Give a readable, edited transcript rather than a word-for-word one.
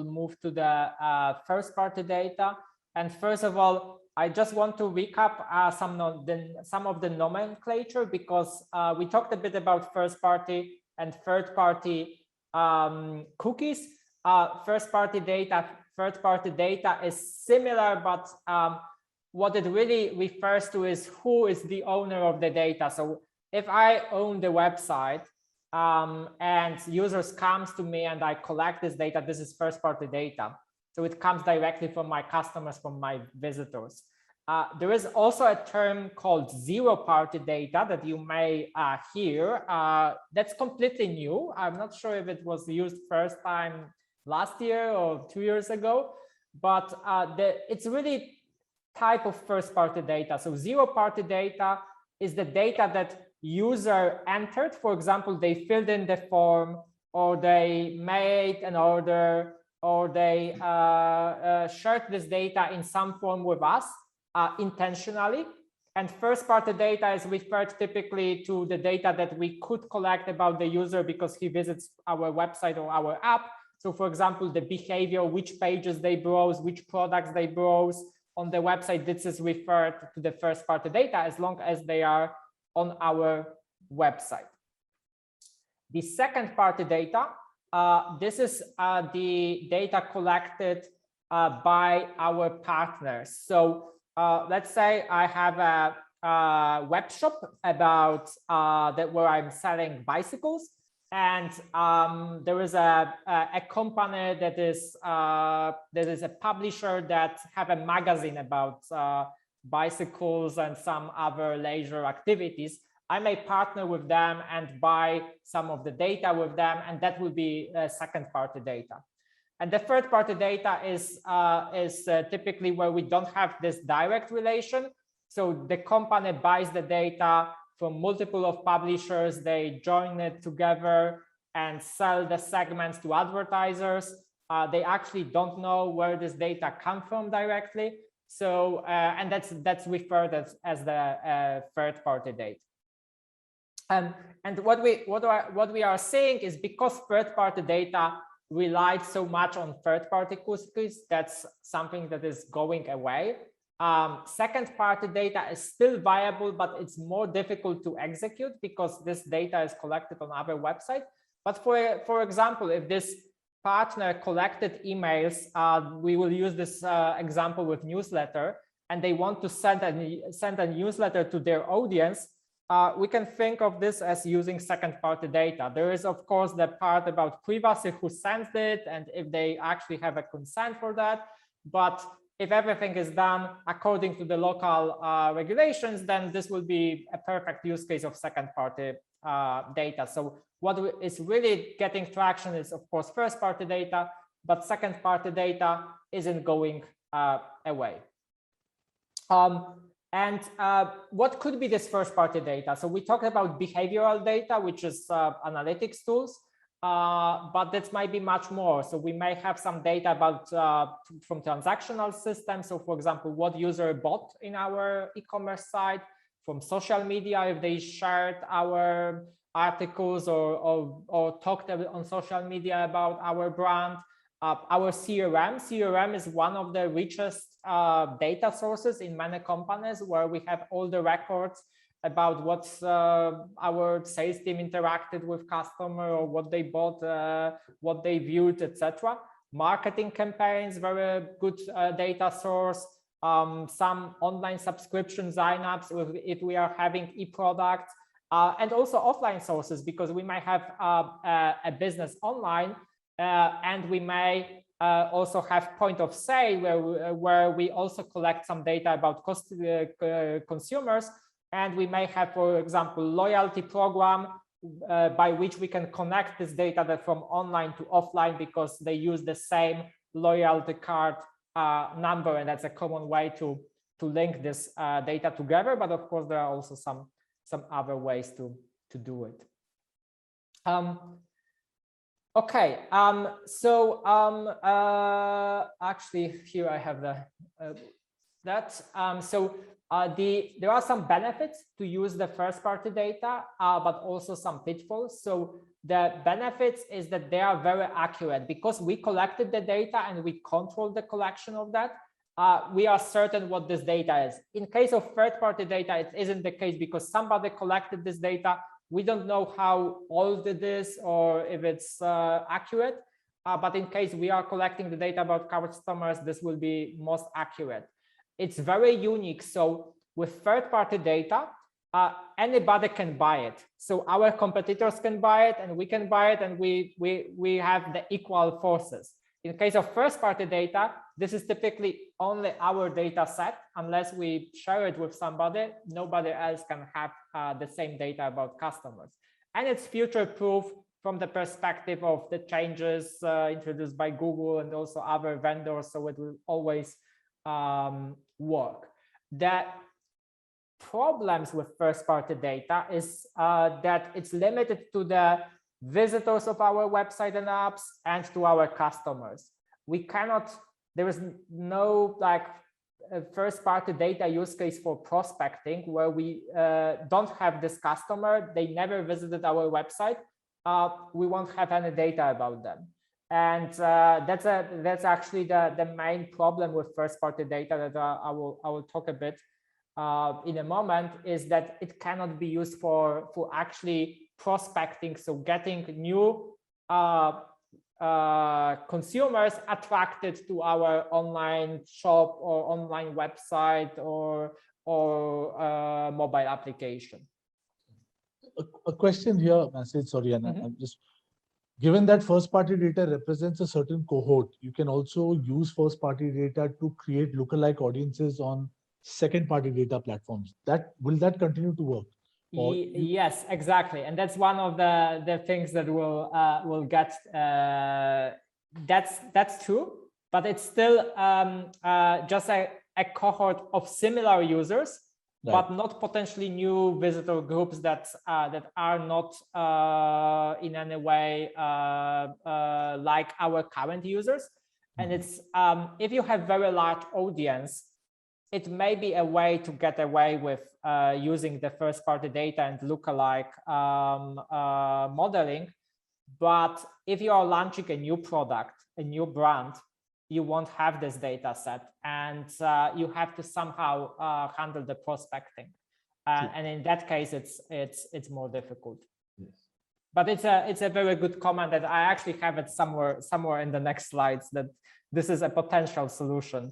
will move to the first-party data. And first of all, I just want to recap some of the nomenclature, because we talked a bit about first-party and third-party cookies. First-party data, third-party data is similar, but what it really refers to is who is the owner of the data. So if I own the website and users comes to me and I collect this data, this is first-party data. So it comes directly from my customers, from my visitors. There is also a term called zero-party data that you may hear. That's completely new. I'm not sure if it was used first time last year or 2 years ago, but it's really type of first-party data. So zero-party data is the data that user entered. For example, they filled in the form, or they made an order, or they shared this data in some form with us intentionally. And first-party data is referred typically to the data that we could collect about the user because he visits our website or our app. So for example, the behavior, which pages they browse, which products they browse on the website, this is referred to the first-party data as long as they are on our website. The second-party data, this is the data collected by our partners. So let's say I have a web shop about where I'm selling bicycles, and there is a company that is a publisher that have a magazine about bicycles and some other leisure activities. I may partner with them and buy some of the data with them, and that will be second-party data. And the third-party data is typically where we don't have this direct relation. So the company buys the data from multiple of publishers, they join it together and sell the segments to advertisers. They actually don't know where this data come from directly. So and that's referred as the third-party data. And what we are saying is, because third-party data relied so much on third-party cookies, that's something that is going away. Second-party data is still viable, but it's more difficult to execute because this data is collected on other websites. But for example, if this partner collected emails, we will use this example with newsletter, and they want to send a newsletter to their audience, we can think of this as using second-party data. There is, of course, the part about privacy, who sends it, and if they actually have a consent for that. But if everything is done according to the local regulations, then this will be a perfect use case of second-party data. So what is really getting traction is, of course, first-party data, but second-party data isn't going away. And what could be this first-party data? So we talked about behavioral data, which is analytics tools, but that might be much more. So we may have some data about from transactional systems. So for example, what user bought in our e-commerce site, from social media, if they shared our articles or talked on social media about our brand. Our CRM is one of the richest data sources in many companies, where we have all the records about what our sales team interacted with customer, or what they bought, what they viewed, etc. Marketing campaigns, very good data source. Some online subscription signups if we are having e-products, and also offline sources, because we might have a business online. And we may also have point of sale where we also collect some data about consumers, and we may have, for example, loyalty program by which we can connect this data that from online to offline, because they use the same loyalty card number, and that's a common way to link this data together. But of course, there are also some other ways to do it. Okay, actually here I have there are some benefits to use the first-party data, but also some pitfalls. So The benefits is that they are very accurate because we collected the data and we control the collection of that. We are certain what this data is. In case of third-party data, it isn't the case because somebody collected this data. We don't know how old it is or if it's accurate. But in case we are collecting the data about customers, this will be most accurate. It's very unique. So with third-party data, anybody can buy it. So our competitors can buy it and we can buy it, and we have the equal forces. In case of first-party data, this is typically only our data set. Unless we share it with somebody, nobody else can have the same data about customers. And it's future-proof from the perspective of the changes introduced by Google and also other vendors, so it will always work. The problems with first-party data is that it's limited to the visitors of our website and apps and to our customers. We cannot, there is no like first-party data use case for prospecting where we don't have this customer, they never visited our website, we won't have any data about them. And that's actually the main problem with first-party data that I will talk a bit in a moment, is that it cannot be used for actually prospecting, so getting new consumers attracted to our online shop or online website or mobile application. A question here, Maciej, sorry, and I'm just, given that first-party data represents a certain cohort, you can also use first-party data to create lookalike audiences on second-party data platforms. Will that continue to work? Yes, exactly, and that's one of the things that will get. That's true, but it's still just a cohort of similar users, right, but not potentially new visitor groups that are not in any way like our current users. And it's if you have very large audience, it may be a way to get away with using the first-party data and lookalike modeling. But if you are launching a new product, a new brand, you won't have this data set, and you have to somehow handle the prospecting. And in that case, it's more difficult. Yes. But it's a very good comment that I actually have it somewhere in the next slides, that this is a potential solution.